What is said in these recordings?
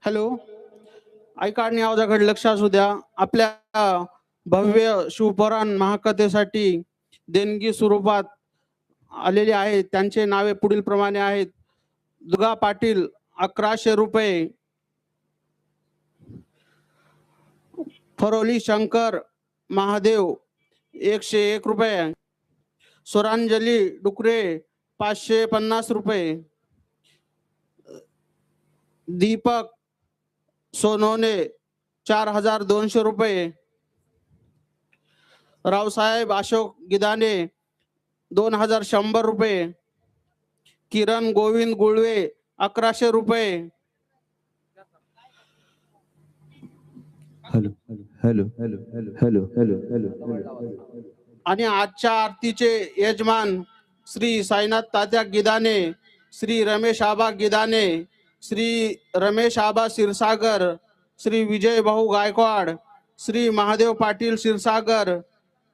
Hello, ऐका आणि आवाजाकडे लक्ष असू द्या. आपल्या भव्य शिवपुराण महाकथेसाठी देणगी स्वरूपात आलेले आहेत. त्यांचे नावे पुढील प्रमाणे आहेत. दुर्गा पाटील 1100 रुपये, फरोली शंकर महादेव 101 रुपये, स्वरांजली डुकरे 550 रुपये, दीपक सोनवणे 4200 रुपये, रावसाहेब अशोक गिदाने 2100 रुपये, किरण गोविंद गुळवे 1100 रुपये. Hello hello hello hello hello hello. आणि आजच्या आरतीचे यजमान श्री साईनाथ तात्या गिदाने, श्री रमेश आबा गिदाने, श्री रमेश आबा Kshirsagar, Shri Vijay Bhau Gaikwad, Shri Mahadev Patil Kshirsagar,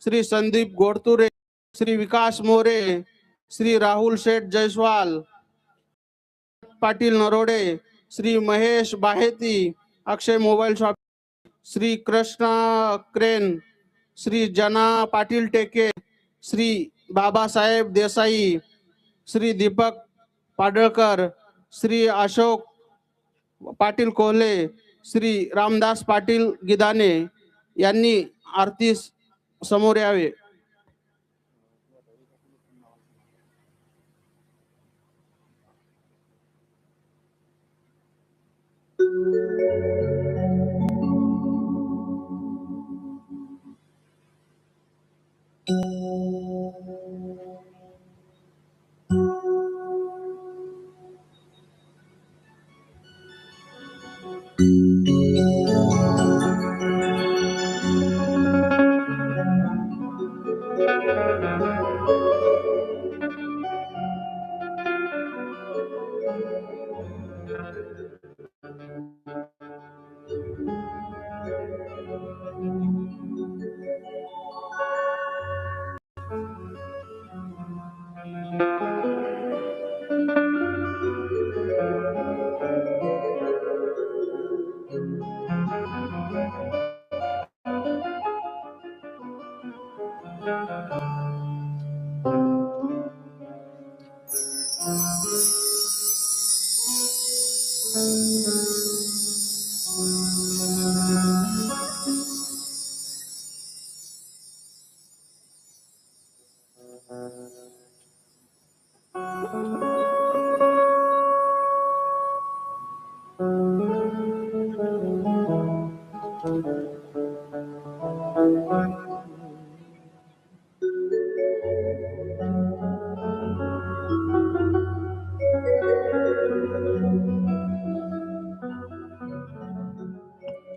Shri Sandeep Godture, Shri Vikas More, Shri Rahul Sheth Jaiswal, Patil Narode, Shri Mahesh Baheti, Akshay mobile shop, Shri Krishna crane, Shri Jana Patil टेके, श्री बाबासाहेब देसाई, श्री दीपक पाडळकर, श्री अशोक पाटील कोल्हे, श्री रामदास पाटील गिदाने यांनी आरती समोर यावे.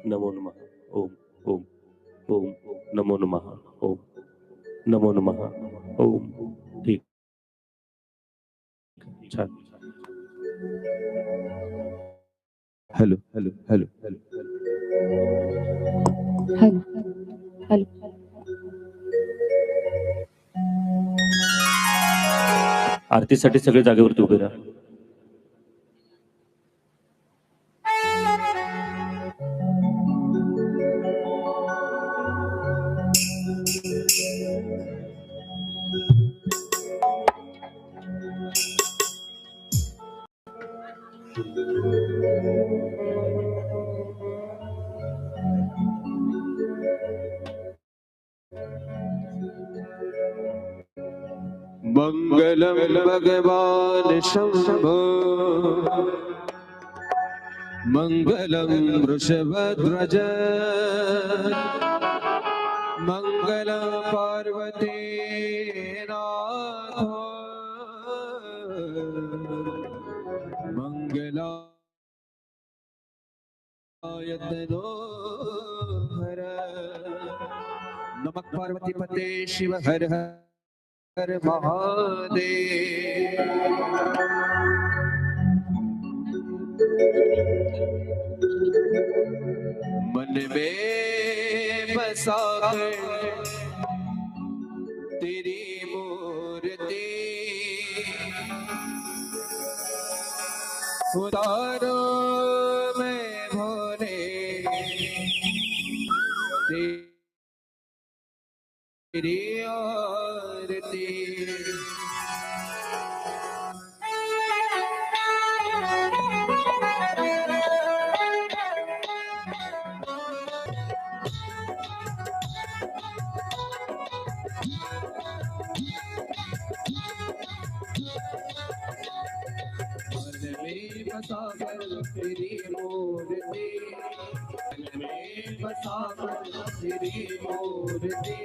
नमो नमः. ओम ओम ओम नमो नमः. ओम नमो नमः. ओम. ठीक, छान. Hello hello hello hello hello hello. आरतीसाठी सगळे जागेवरती उभे राहा. मंगलम भगवान शंभो, मंगलम वृषभध्वज, मंगलम पार्वती नाथ, मंगलायतनो हर. नमः पार्वती पते शिव हर हर महादेव. मन में बसा तेरी मूर्ति, उतारो में तेरी आरती मन में बसा कर तेरी मूर्ति मन में बसा कर तेरी मूर्ति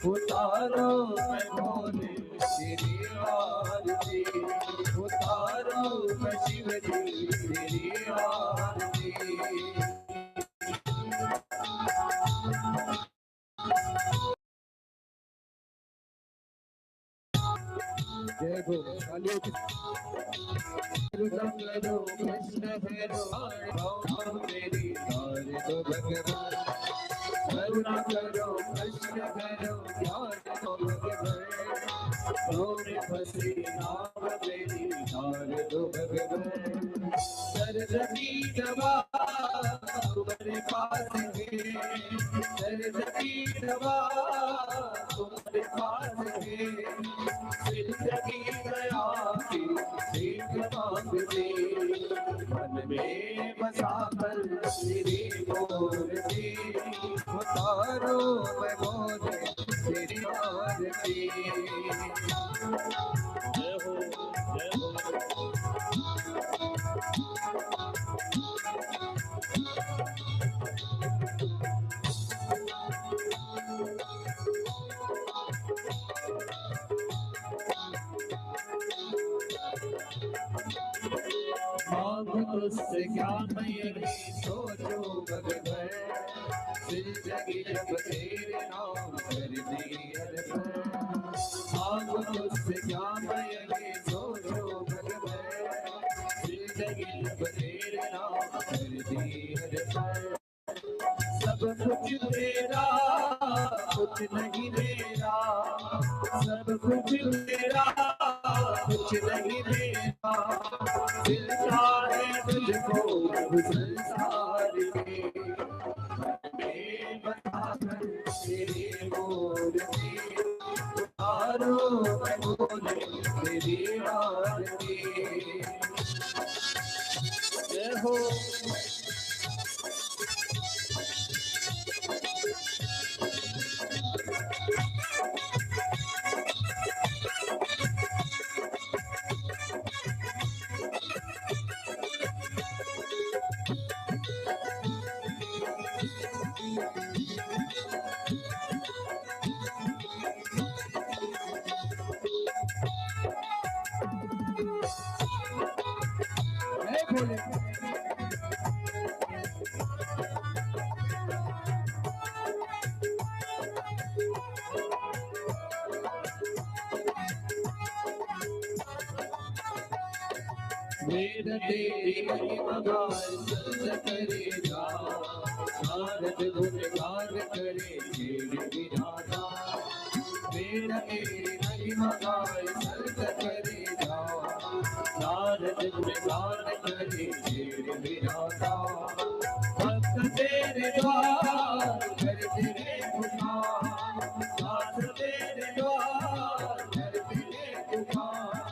उतारो मैं भोले तेरी आरती उतारो मैं शिव जी तेरी आरती जय भोले कालियों की करो कृष्ण भैरो मेरी तार दो भगवान करुणा करो कृष्ण भैरो ध्यान दो भगवान गौर फसी नाम मेरी तार दो भगवान सरस्वती दवा तुम्हारे पास है सरस्वती दवा तुम्हारे पास है जिंदगी गया की सीख मांगते मन में बसा कर तेरी मूर्ति उतारो मैं बोले तेरी आरती जय हो जय हो तुझसे क्या मैं यही सोचो भगवान जिंदगी जब तेरे नाम कर दी आग तुझसे क्या मैं यही सोचो भगवान जिंदगी जब तेरे नाम कर दी सब कुछ तेरा कुछ नहीं मेरा सब कुछ तेरा कुछ नहीं मेरा मिलता है तुझको संसार में बता कर तेरी मूर्ति उतारो मैं बोले तेरी आरती जय हो बोले मेरा तेरी महिमा गान करेगा नारद गुणगान करे तेरी विधाता मेरा तेरी महिमा गान करेगा नारद गुणगान करे तेरी विधाता भक्त तेरे द्वार कर तेरे पुकार दास तेरे द्वार कर तेरे पुकार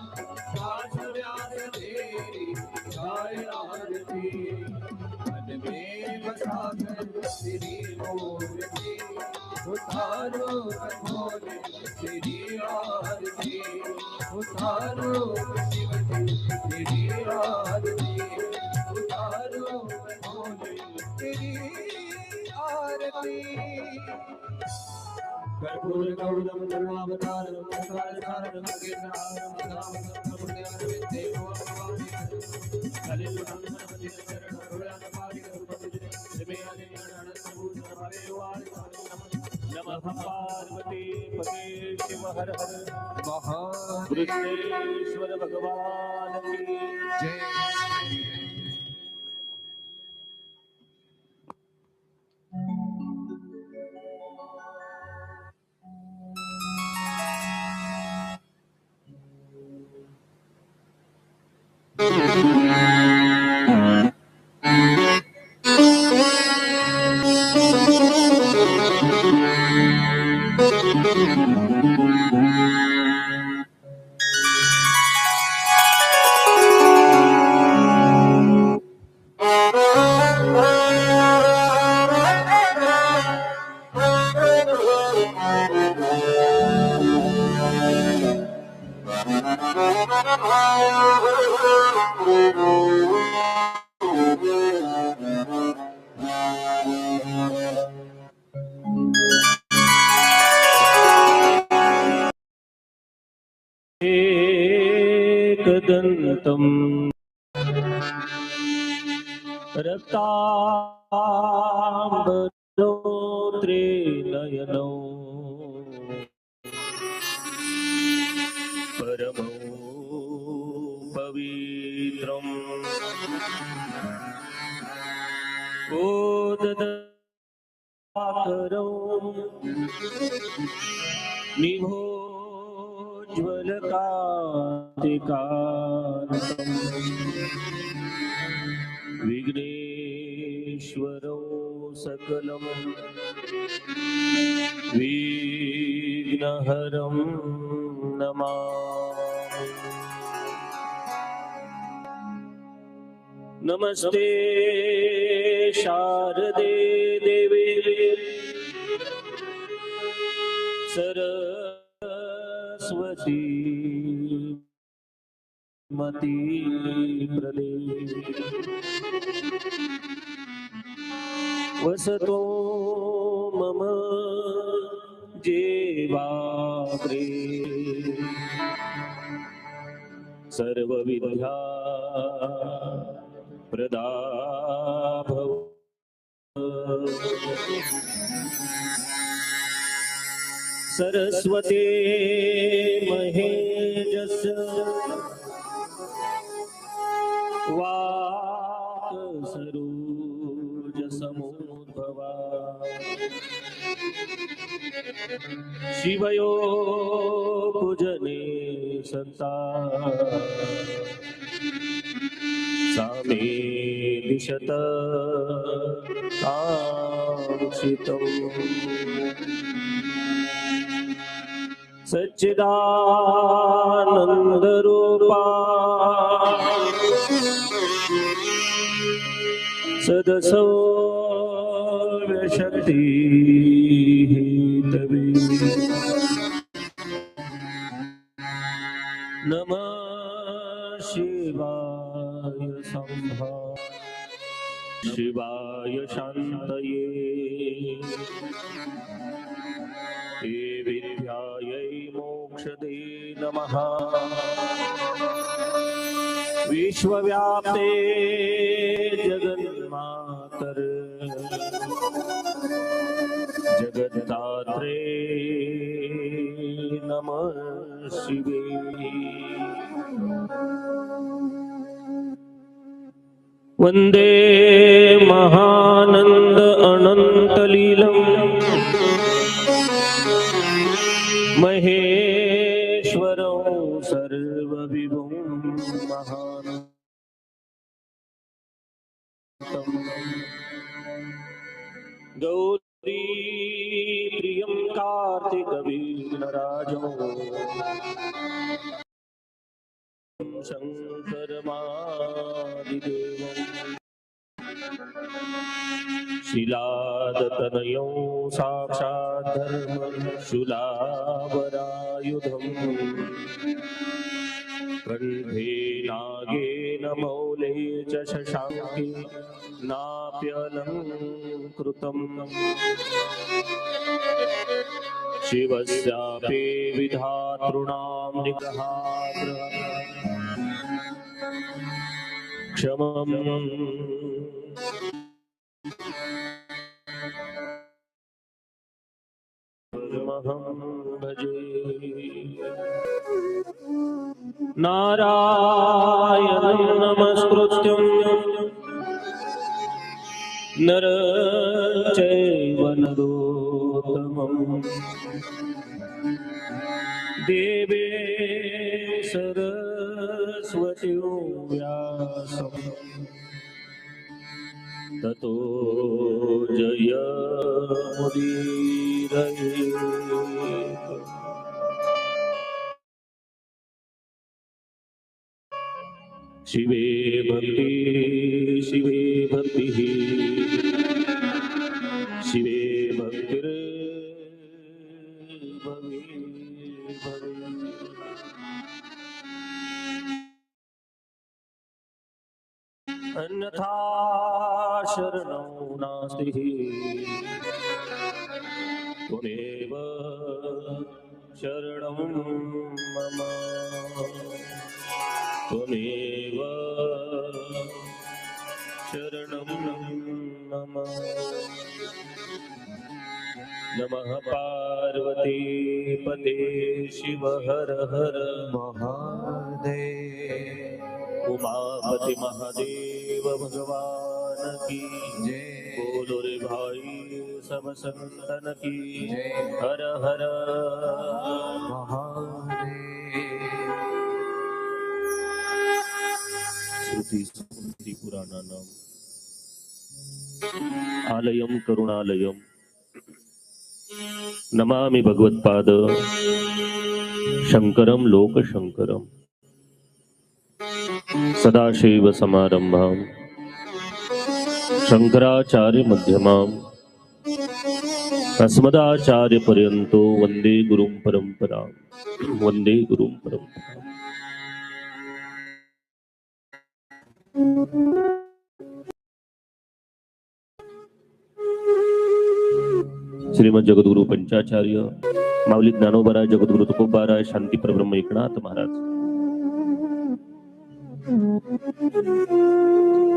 दास व्यास तेरी गाय आरती मन में बसा कर तेरी मूर्ति उतारो भोले तेरी आरती उतारो शिव जी तेरी आरती उतारो भोले तेरी आरती कर्पूर गौरम करुणावतारम कालकारणम कीर्तनारम नाम संपूर्ण देवो कलियुगं गणपति शरण करुणान पालिक रूपति देवे आदिनारायण सबूत हरे वाल नमः पार्वती पते शिव हर हर महादेश्वर भगवान की जय एकदन्तम् रक्ताम्बरोत्रे नयनौ परमौ पवित्रम् ओददाकरौ निभोज्ज्वलकान्तिकान्तम् विघ्नेश्वरौ सकलं विघ्नहरं नमामि। नमस्ते शारदे देवे सरस्वती मती प्रदे वसतो मम जेवाग्रे सर्वविद्या प्रदा भव। सरस्वते महेजस वाक् सरोज समुद्भवा शिवयो पूजने सत्ता सामे दिशत कांक्षितम् सच्चिदानंद रूपा सदसौर्यशक्ति हेतवे नमः शिवाय संभा शिवाय शान्तये हे विद्यायै मोक्षदे नमः विश्वव्याप्ते जगन्मातर जगद्धात्रे नमः शिवे। वन्दे महानन्द अनन्तलीलम् महेश्वरं सर्वविभुं महान्तम् गौरी प्रियं कार्तिकवीरराजौ शङ्करमादिदेवम् शिलादतनयो साक्षात् धर्मशूलावरायुधम् कण्ठे नागेन मौले च शशाङ्के नाप्यलङ्कृतम् शिवस्यापि विधातॄणां निग्रहात् क्षमम् परमहं भजे। नारायणं नमस्कृत्यं नरं चैव नरोत्तमं देवे सरस्वतीं व्यासं ततो जयमुदीरये। शिवे भक्ति शिवे भक्ति शिवे भक्तिर भवे भवे अन्यथा शरणं नास्ति त्वमेव शरणं मम त्वमेव शरणं मम नमः पार्वती पते शिव हर हर महादेव उमापति महादेव भगवान की जय बोलो रे भाई सब संतन की जय हर हर श्रुति स्मृति पुराणानाम् आलयं करुणालयं नमामि भगवत्पाद शंकरं लोकशंकरं सदाशिव समारंभां शंकराचार्य मध्यमाम् अस्मदाचार्य पर्यंतो वंदे गुरुं परंपरां वंदे गुरुं परंपरां। श्रीमद जगद्गुरु पंचाचार्य माऊली ज्ञानोबराय जगद्गुरु तुकोबाराय शांती परब्रह्म एकनाथ महाराज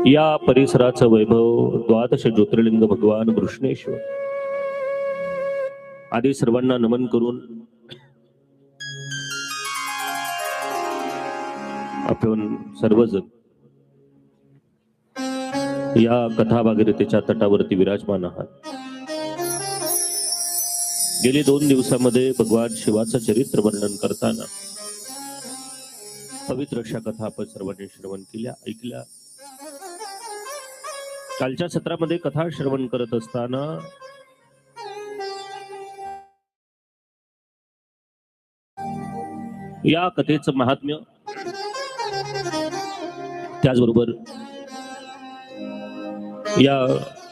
या परिसराचं वैभव द्वादश ज्योतिर्लिंग भगवान कृष्णेश्वर आदी सर्वांना नमन करून आपण सर्वजण या कथा भागीरथीच्या तटावरती विराजमान आहात। गेली 2 दिवसामध्ये भगवान शिवाचं चरित्र वर्णन करताना पवित्र अशा कथा आपण सर्वांनी श्रवण केल्या ऐकल्या। कालच्या सत्रामध्ये कथा श्रवण करत असताना या कथेचं महात्म्य त्याचबरोबर या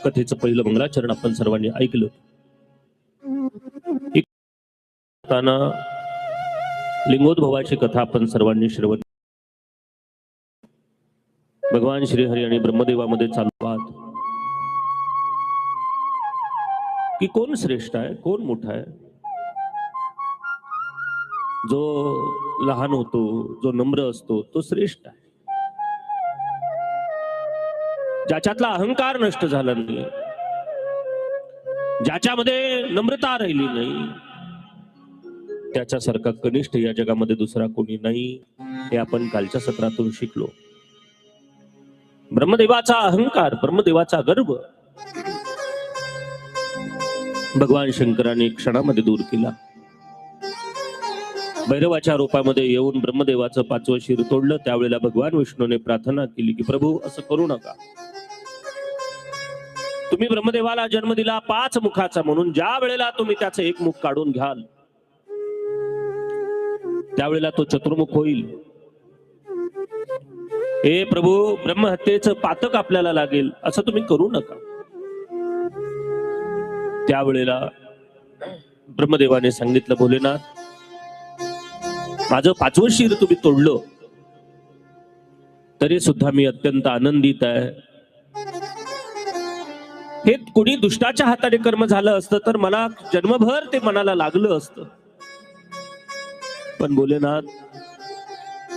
कथेचं पहिलं मंगलाचरण आपण सर्वांनी ऐकलं। लिंगोद्भवाची कथा आपण सर्वांनी श्रवण भगवान श्रीहरी आणि ब्रह्मदेवामध्ये चालू आहात की कोण श्रेष्ठ आहे कोण मोठा आहे। जो लहान होतो जो नम्र असतो तो श्रेष्ठ आहे। ज्याच्यातला अहंकार नष्ट झाला नाही ज्याच्यामध्ये नम्रता राहिली नाही त्याच्यासारखा कनिष्ठ या जगामध्ये दुसरा कोणी नाही हे आपण कालच्या सत्रातून शिकलो। ब्रह्मदेवाचा अहंकार ब्रह्मदेवाचा गर्व भगवान शंकराने क्षणामध्ये दूर केला। भैरवाच्या रूपामध्ये येऊन ब्रह्मदेवाचं 5वं शिर तोडलं। त्यावेळेला भगवान विष्णूने प्रार्थना केली की प्रभू असं करू नका। तुम्ही ब्रह्मदेवाला जन्म दिला 5 मुखाचा म्हणून ज्या वेळेला तुम्ही त्याचं 1 मुख काढून घ्याल त्यावेळेला तो चतुर्मुख होईल। हे प्रभू ब्रह्महत्येचं पातक आपल्याला लागेल असं तुम्ही करू नका। त्यावेळेला ब्रह्मदेवाने सांगितलं भोलेनाथ माझं 5वं शिर तुम्ही तोडलं तरी सुद्धा मी अत्यंत आनंदित आहे। हे कोणी दुष्टाच्या हाताने कर्म झालं असतं तर मला जन्मभर ते मनाला लागलं असतं। पण भोलेनाथ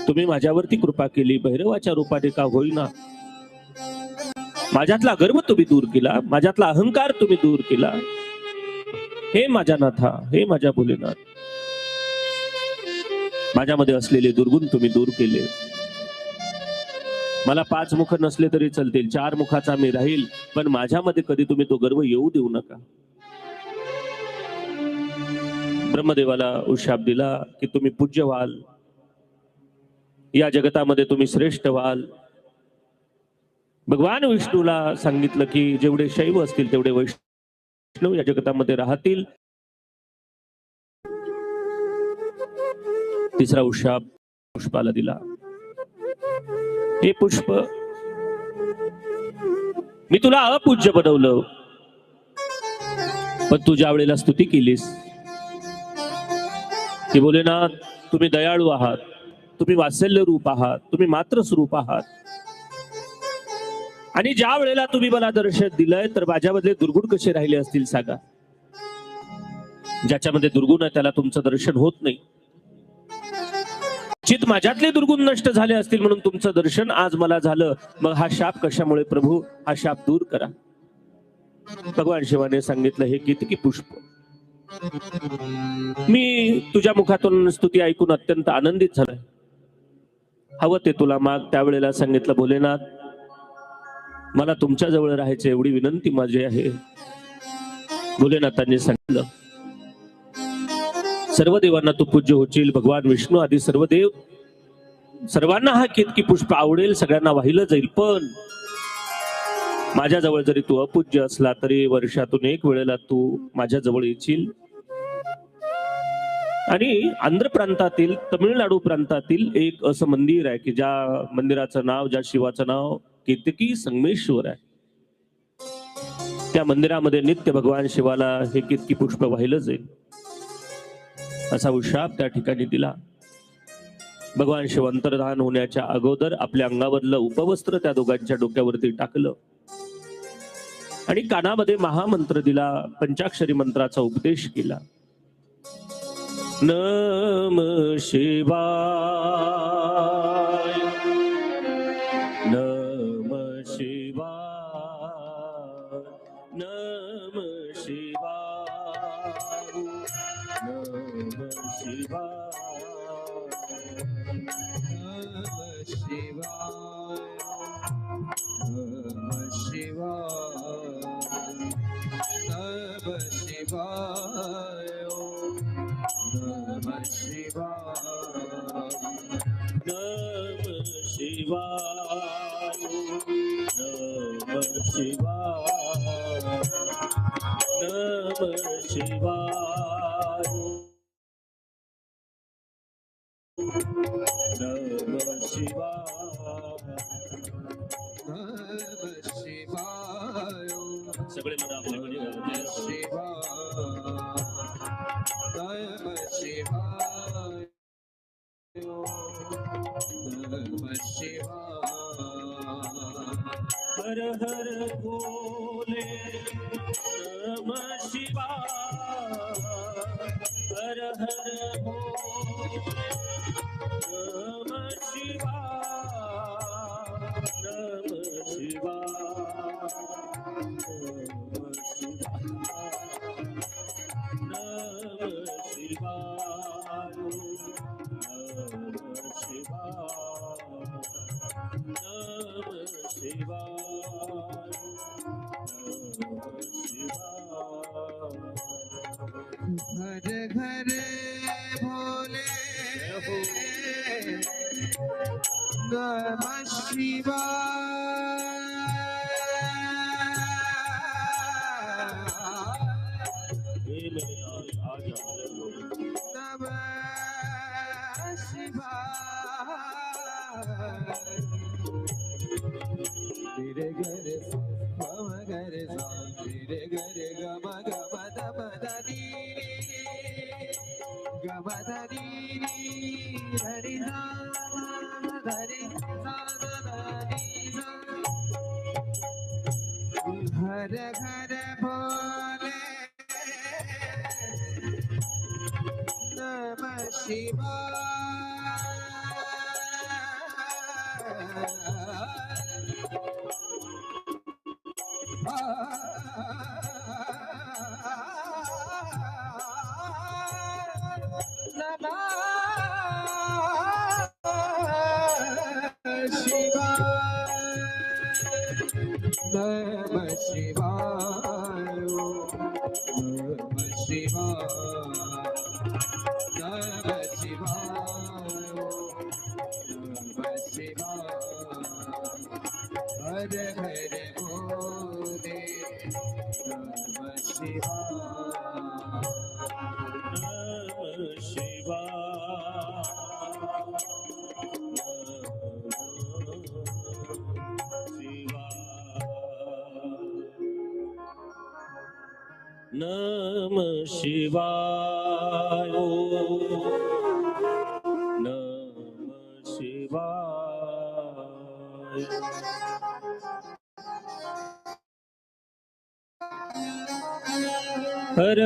तुम्ही माझ्यावरती कृपा केली भैरवाच्या रूपाने का होईना माझ्यातला गर्व तुम्ही दूर केला माझ्यातला अहंकार तुम्ही दूर केला। हे माझ्या नाथा हे माझ्या भोलेनाथ माझ्यामध्ये असलेले दुर्गुण तुम्ही दूर केले। मला 5 मुख नसले तरी चालतील 4 मुखाचा मी राहील पण माझ्यामध्ये कधी तुम्ही तो गर्व येऊ देऊ नका। ब्रह्मदेवाला उशाप दिला की तुम्ही पूज्य व्हाल या जगतामध्ये तुम्ही श्रेष्ठ व्हाल। भगवान विष्णूला सांगितलं की जेवढे शैव असतील तेवढे वैष्णव या जगतामध्ये राहतील। 3रा उशाप पुष्पाला दिला हे पुष्प, मी तुला अपूज्य बनवलं, पण तू ज्या वेळेला स्तुती केलीस की भोलेनाथ तुम्ही दयाळू आहात, तुम्ही वात्सल्य रूप आहात, तुम्ही मात्र स्वरूप आहात, आणि ज्या वेळेला तुम्ही मला दर्शन दिलंय तर माझ्यामधले दुर्गुण कसे राहिले असतील सांगा. ज्याच्यामध्ये दुर्गुण आहे त्याला तुमचं दर्शन होत नाही. चित माझ्यातले दुर्गुण नष्ट झाले असतील म्हणून तुमचं दर्शन आज मला झालं, मग हा शाप कशामुळे प्रभू, हा शाप दूर करा. भगवान शिवाने सांगितलं, हे केतकी पुष्प, मी तुझ्या मुखातून स्तुती ऐकून अत्यंत आनंदित झालोय, हवं ते तुला माग. त्यावेळेला सांगितलं, भोलेनाथ मला तुमच्या जवळ राहायचं एवढी विनंती माझी आहे. भोलेनाथांनी सांगितलं, सर्व देवांना तू पूज्य होशील, भगवान विष्णू आदी सर्व देव, सर्वांना हा केतकी पुष्प आवडेल, सगळ्यांना वाहिलं जाईल, पण माझ्याजवळ जरी तू अपूज्य असला तरी वर्षातून एक वेळेला तू माझ्या जवळ येशील. आणि आंध्र प्रांतातील, तमिळनाडू प्रांतातील एक असं मंदिर आहे की ज्या मंदिराचं नाव, ज्या शिवाचं नाव केतकी संगमेश्वर आहे. त्या मंदिरामध्ये नित्य भगवान शिवाला हे केतकी पुष्प वाहिलं जाईल, असा उशाप त्या ठिकाणी दिला. भगवान शिव अंतर्धान होण्याच्या अगोदर आपल्या अंगावरलं उपवस्त्र त्या दोघांच्या डोक्यावरती टाकलं आणि कानामध्ये महामंत्र दिला, पंचाक्षरी मंत्राचा उपदेश केला. नम शिवाय, नम शिवाय, नम शिवाय, नम शिवाय, नम शिवाय, नम शिवाय, नम शिवाय, नम शिवाय, नम शिवाय, नम शिवाय, नम शिवाय, नम शिवाय. सगळे मला आपल्याकडे नम शिवाय, नम शिवाय, हर हर भोले, नम शिवाय, हर हर भोले, नम शिवाय, नम शिवाय, नम शिवाय, नम शिवाय, नम शिवाय, नम शिवाय. घर घर भोले, नम शिवाय, नम शिवाय. रे गरे मम गरे सा, रे गरे गम गम दम दनी, गम दनी हरि नाम, हरि नाम दनी सा. हर घर भोले, नम शिवाय. नम शिवाय, नम शिवाय, नम शिवाय, नम शिवाय. हर हर भोले, नम शिवाय, नम शिवाय. नम शिवाय नम शिवाय हर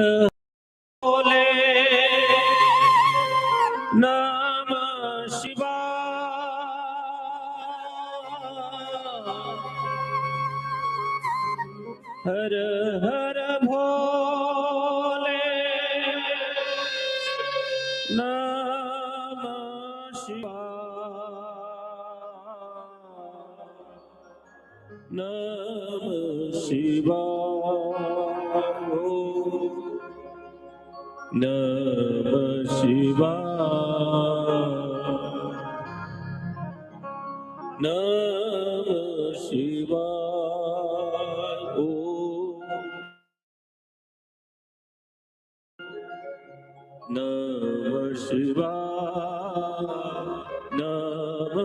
बोले नम शिवाय हर हर भोले नम शिवाय नम शिवाय नम शिवाय नम शिवाय नम शिवाय नम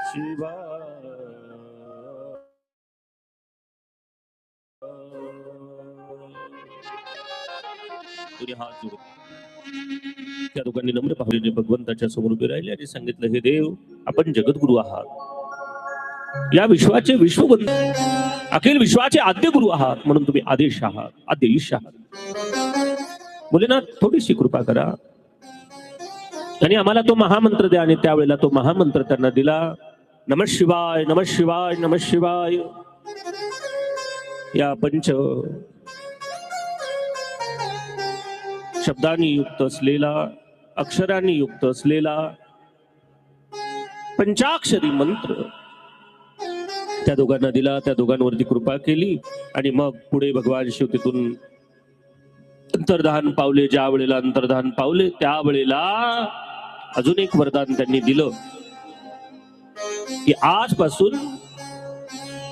शिवाय तुझे हात जोडून त्या दोघांनी नम्र भावनेने भगवंताच्या समोर उभे राहिले आणि सांगितलं, हे देव, आपण जगद्गुरु आहात, या विश्वाचे विश्वबंधू, अखिल विश्वाचे आद्य गुरु आहात, म्हणून तुम्ही आदेश आहात, आद्य ईश आहात. बोले ना, थोडीशी कृपा करा आणि आम्हाला तो महामंत्र द्या. आणि त्यावेळेला तो महामंत्र त्यांना दिला. नमः शिवाय नमः शिवाय नमः शिवाय. या पंच शब्दांनी युक्त असलेला, अक्षरांनी युक्त असलेला पंचाक्षरी मंत्र त्या दोघांना दिला. त्या दोघांवरती कृपा केली आणि मग पुढे भगवान शिव तिथून अंतर्धान पावले. ज्या वेळेला अंतर्धान पावले त्यावेळेला अजून एक वरदान त्यांनी दिलं की आजपासून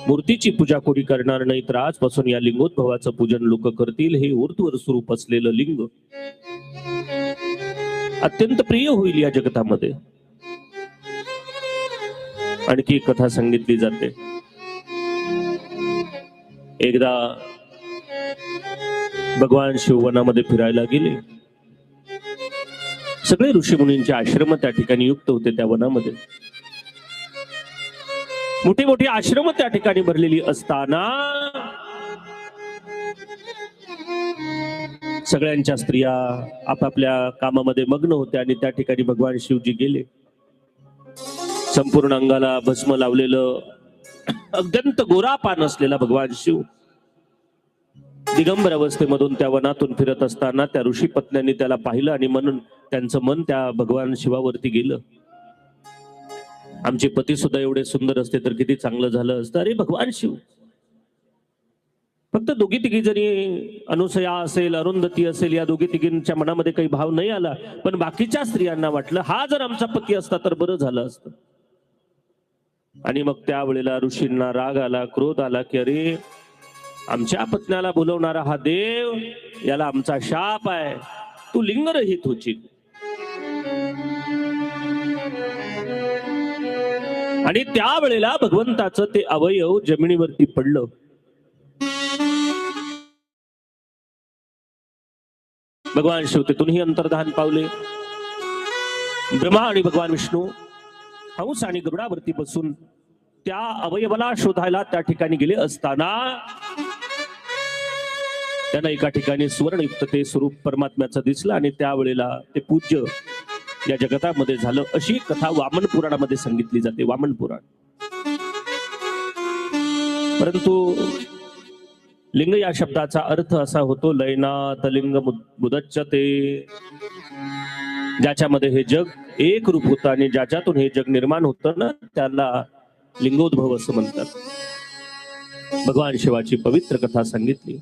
मूर्तीची पूजा कोणी करणार नाही, तर आजपासून या लिंगोद्भवाचं पूजन लोक करतील. हे ऊर्ध्वर स्वरूप असलेलं लिंग अत्यंत प्रिय होईल या जगतामध्ये. आणखी एक कथा सांगितली जाते. एकदा भगवान शिव वनामध्ये फिरायला गेले. सगळे ऋषीमुनींचे आश्रम त्या ठिकाणी युक्त होते. त्या वनामध्ये मोठी मोठी आश्रम त्या ठिकाणी भरलेली असताना सगळ्यांच्या स्त्रिया आपापल्या कामामध्ये मग्न होत्या आणि त्या ठिकाणी भगवान शिवजी गेले. संपूर्ण अंगाला भस्म लावलेलं अत्यंत गोरा पान असलेला भगवान शिव दिगंबर अवस्थेमधून त्या वनातून फिरत असताना त्या ऋषी पत्न्यांनी त्याला पाहिलं आणि म्हणून त्यांचं मन त्या भगवान शिवावरती गेलं. आमचे पती सुद्धा एवढे सुंदर असते तर किती चांगलं झालं असतं. अरे भगवान शिव, फक्त दोघी तिघी जरी अनुसया असेल, अरुंधती असेल, या दोघी तिघींच्या मनामध्ये काही भाव नाही आला, पण बाकीच्या स्त्रियांना वाटलं हा जर आमचा पती असता तर बरं झालं असतं. आणि मग त्यावेळेला ऋषींना राग आला, क्रोध आला की अरे आमच्या पत्न्याला बोलवणारा हा देव, याला आमचा शाप आहे, तू लिंगरहित होशील. आणि त्यावेळेला भगवंताचं ते अवयव जमिनीवरती पडलं. भगवान शिव तिथूनही अंतर्धान पावले. ब्रह्मा आणि भगवान विष्णू हंस आणि गरुडावरती बसून त्या अवयवाला शोधायला त्या ठिकाणी गेले असताना त्यांना एका ठिकाणी सुवर्णयुक्त ते स्वरूप परमात्म्याचं दिसलं आणि त्यावेळेला ते पूज्य या जगतामध्ये झालं. अशी कथा वामन पुराणामध्ये सांगितली जाते. वामन पुराण. परंतु लिंग या शब्दाचा अर्थ असा होतो लयनात लिंग मुदच्यते, ज्याच्यामध्ये हे जग एक रूप होतं आणि ज्याच्यातून हे जग निर्माण होतं ना त्याला लिंगोद्भव असं म्हणतात. भगवान शिवाची पवित्र कथा सांगितली.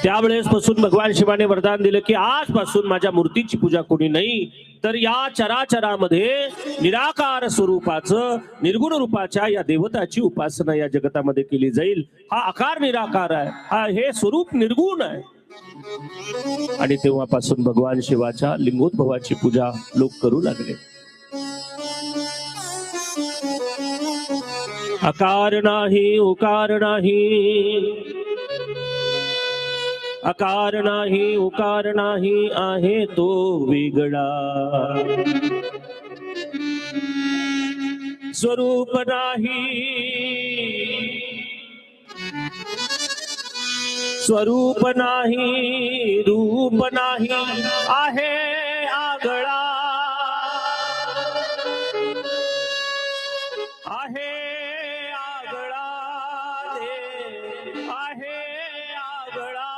त्यावेळेस पासून भगवान शिवाने वरदान दिलं की आजपासून माझ्या मूर्तीची पूजा कोणी नाही, तर या चराचरामध्ये निराकार स्वरूपाचं, निर्गुण रूपाच्या या देवताची उपासना या जगतामध्ये केली जाईल. हा आकार निराकार आहे, हे स्वरूप निर्गुण आहे. आणि तेव्हापासून भगवान शिवाच्या लिंगोद्भवाची पूजा लोक करू लागले. अकार नाही उकार नाही, अकार नाही उकार नाही, आहे तो वेगळा. स्वरूप नाही, स्वरूप नाही, रूप नाही, आहे आगळा, आहे आगळा देव, आहे आगळा.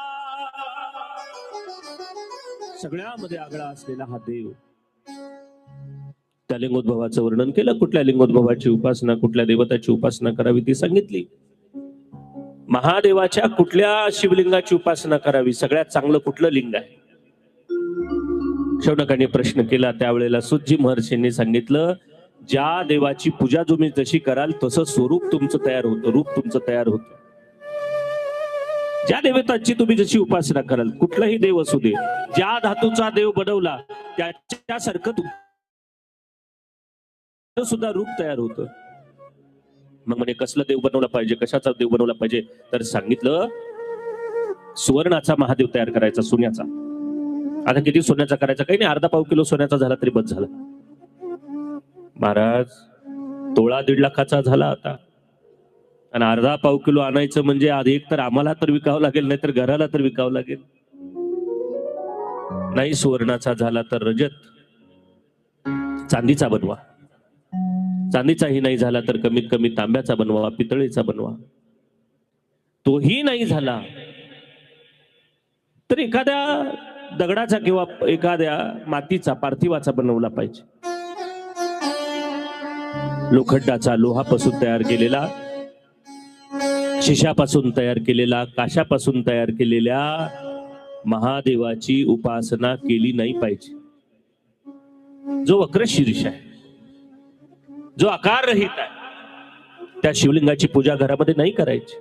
सगळ्यामध्ये आगळा असलेला हा देव. त्या लिंगोद्भवाचं वर्णन केलं. कुठल्या लिंगोद्भवाची उपासना, कुठल्या देवताची उपासना करावी ती सांगितली. महादेवाच्या कुठल्या शिवलिंगाची उपासना करावी, सगळ्यात चांगलं कुठलं लिंग आहे. शौनकाने प्रश्न केला. त्यावेळेला सुज्जी महर्षींनी सांगितलं, ज्या देवाची पूजा तुम्ही जशी कराल तसं स्वरूप तुमचं तयार होतं, रूप तुमचं तयार होतं. ज्या देवताची तुम्ही जशी उपासना कराल, कुठलाही देव असू दे, ज्या धातूचा देव बनवला त्याच्यासारखं सुद्धा रूप तयार होतं. मग म्हणे कसलं देव बनवला पाहिजे, कशाचा देव बनवला पाहिजे, तर सांगितलं सुवर्णाचा महादेव तयार करायचा, सोन्याचा. आता किती सोन्याचा करायचा, काही नाही, अर्धा पाव किलो सोन्याचा झाला तरी बस झाला. महाराज तोळा 1.5 लाखाचा झाला आता, आणि अर्धा पाव किलो आणायचं म्हणजे आधी एक तर आम्हाला तर विकावं लागेल, नाही तर घराला तर विकावं लागेल. नाही सुवर्णाचा झाला तर रजत चांदीचा बनवा, चांदीचाही नाही झाला तर कमीत कमी तांब्याचा बनवा, पितळेचा बनवा. तोही नाही झाला तर एखाद्या दगडाचा किंवा एखाद्या मातीचा, पार्थिवाचा बनवला पाहिजे. लोखंडाचा, लोहापासून तयार केलेला, शिशापासून तयार केलेला, काशापासून तयार केलेल्या महादेवाची उपासना केली नाही पाहिजे. जो वक्रशीर्ष आहे, जो आकार रहित आहे, त्या शिवलिंगाची पूजा घरामध्ये नाही करायची.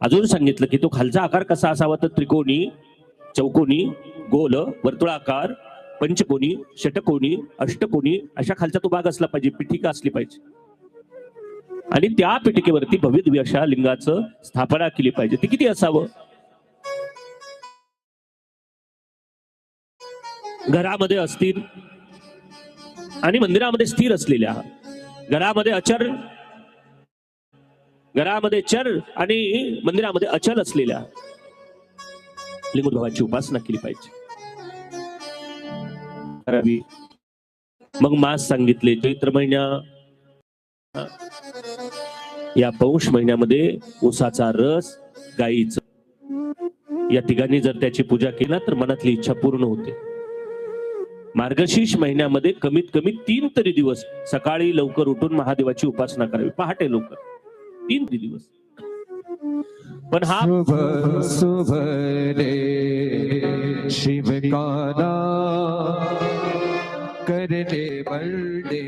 अजून सांगितलं की तो खालचा आकार कसा असावा, तर त्रिकोणी, चौकोनी, गोल, वर्तुळाकार, पंचकोनी, षटकोनी, अष्टकोनी अशा खालचा तो भाग असला पाहिजे, पिठिका असली पाहिजे. आणि त्या पिठिकेवरती भव्य दिव्य अशा लिंगाचं स्थापना केली पाहिजे. ते किती असावं, घरामध्ये अस्थिर आणि मंदिरामध्ये स्थिर असलेल्या, घरामध्ये अचर, घरामध्ये चर आणि मंदिरामध्ये अचल असलेल्या लिंगोद्भवाची उपासना केली पाहिजे. करावी. मग मास सांगितले. चैत्र महिन्या, या पौष महिन्यामध्ये ऊसाचा रस, गाईचं, या ठिकाणी जर त्याची पूजा केली तर मनातली इच्छा पूर्ण होते. मार्गशीर्ष महिन्यामध्ये कमीत कमी 3 तरी दिवस सकाळी लवकर उठून महादेवाची उपासना करावी, पहाटे लवकर 3 दिवस. पण हा शुभ रे शिव का नाम करने बंदे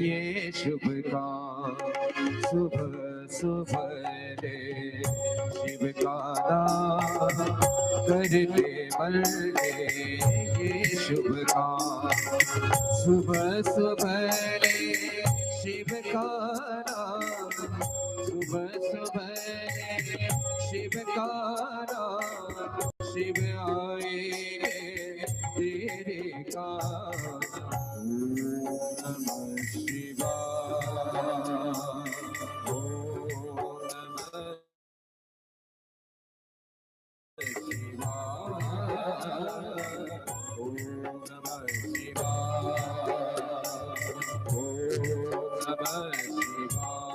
ये शुभ काम. शुभ रे शिव का नाम करने बंदे ये शुभ काम. शुभ रे शिव का नाम, शुभ रे शिव का नाम. शिव आए तेरे का. नमः शिवाय, ओम नमः शिवाय, ओम नमः शिवाय, ओम नमः शिवाय.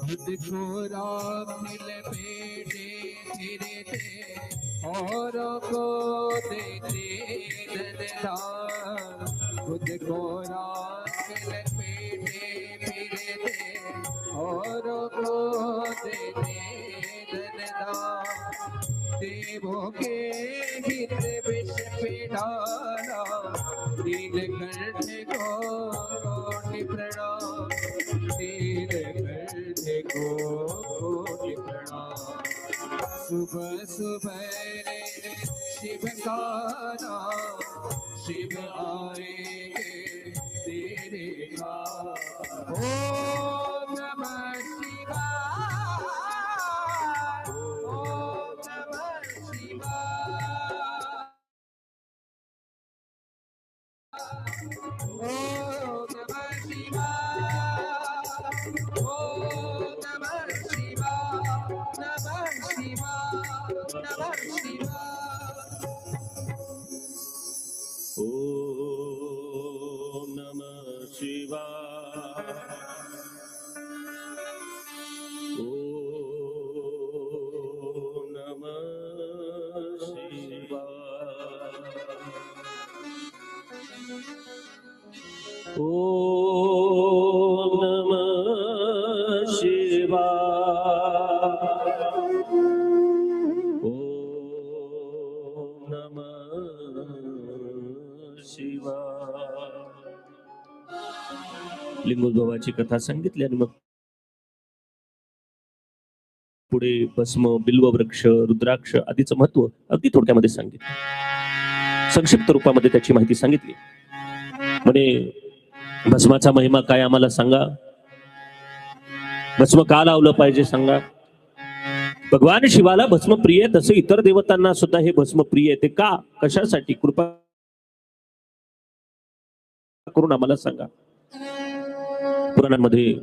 खुद को राम मिल बेटे फिरे थे औरों को देते धनदान. खुद को राम मिल बेटे फिरे थे औरों को देते धनदान. देवों के हित विष पिता शुभ शुभ रे शिव का नाम शिव आएंगे तेरे गाँव ओम नमः शिवाय ओम नमः शिवाय ओम नमः शिवाय ओम नमः शिवाय नमः शिवाय नमः शिवाय ओम नमः शिवाय ओम नमः शिवाय ओम नमः शिवाय ओम नमः शिवाय. लिंगोद्भवाची कथा सांगितली आणि मग पुढे भस्म, बिल्ववृक्ष, रुद्राक्ष आदीचं महत्व अगदी थोडक्यामध्ये सांगितलं. संक्षिप्त रूपामध्ये त्याची माहिती सांगितली. म्हणे भस्माचा महिमा काय आम्हाला सांगा. भस्म का लावलं पाहिजे सांगा. भगवान शिवाला भस्म प्रिय आहे, तसं इतर देवतांना सुद्धा हे भस्म प्रिय आहे. ते का, कशासाठी, कृपा करून आम्हाला सांगा. पुराणांमध्ये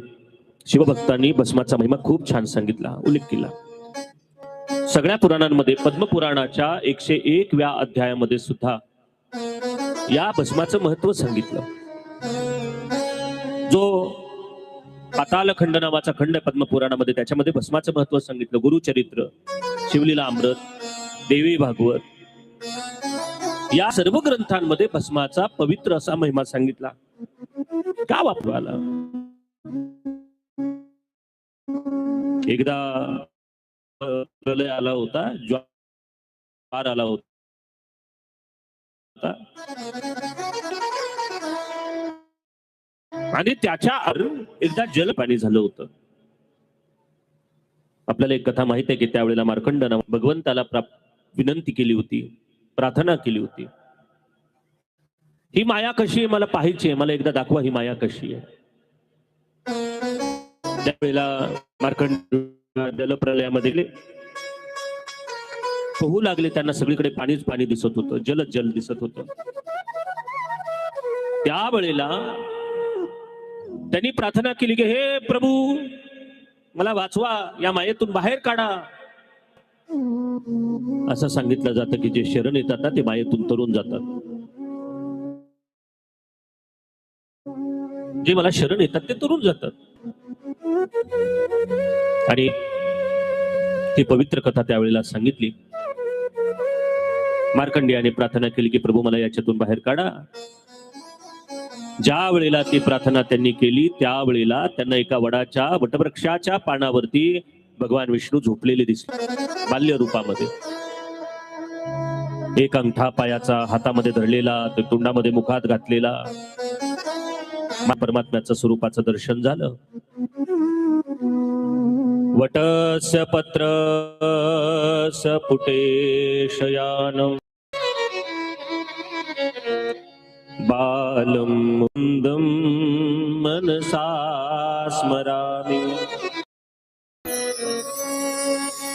शिवभक्तांनी भस्माचा महिमा खूप छान सांगितला, उल्लेख केला. सगळ्या पुराणांमध्ये पद्मपुराणाच्या 101व्या अध्यायामध्ये सुद्धा या भस्माचं महत्व सांगितलं. जो पातालखंड नावाचा खंड आहे पद्मपुराणामध्ये, त्याच्यामध्ये भस्माचं महत्व सांगितलं. गुरुचरित्र, शिवलीला अमृत, देवी भागवत या सर्व ग्रंथांमध्ये भस्माचा पवित्र असा महिमा सांगितला. का वापरायला. एकदा प्रलय आला होता, ज्वार आला होता, आणि त्याच्या एकदा जलपाणी झालं होतं. आपल्याला एक कथा माहित आहे की त्यावेळेला मार्कंडानं भगवंताला विनंती केली होती, प्रार्थना केली होती. ही माया कशी आहे मला पाहायची आहे, मला एकदा दाखवा ही माया कशी आहे. त्यावेळेला मार्कंड जलप्रलयामध्ये गेले, पोहू लागले. त्यांना सगळीकडे पाणीच पाणी दिसत होतं, जलच जल दिसत होतं. त्यावेळेला त्यांनी प्रार्थना केली की हे प्रभू मला वाचवा, या मायेतून बाहेर काढा. असं सांगितलं जातं की जे शरण येतात ना ते मायेतून तरुण जातात. जे मला शरण येतात ते तरुण जातात. आणि ती पवित्र कथा त्यावेळेला सांगितली. मार्कंडेयाने प्रार्थना केली की प्रभू मला याच्यातून बाहेर काढा. ज्या वेळेला ती प्रार्थना त्यांनी केली त्यावेळेला त्यांना एका वटवृक्षाच्या पानावरती भगवान विष्णू झोपलेले दिसले, बाल्य रूपामध्ये. एक अंगठा पायाचा हातामध्ये धरलेला, तो तोंडामध्ये मुखात घातलेला. परमात्म्याचं स्वरूपाचं दर्शन झालं. वटस्य पत्रस्य पुटेशयानं बालं मुकुन्दं मनसा स्मरामि.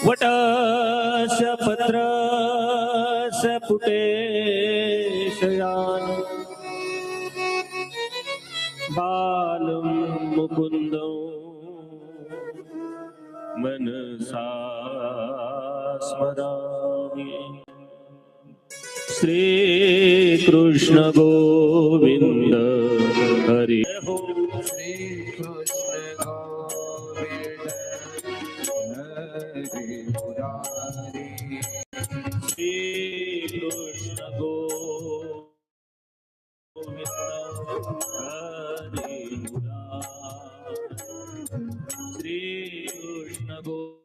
वटस्य पत्रस्य पुटेशयानं बालं मुकुन्दं मनसा स्मरामि. श्री कृष्ण गोविंद हरि हो. श्री कृष्ण गोविंद हरि मुरारी. श्री कृष्ण गोविंद हरि मुरारी. श्री कृष्ण गोविंद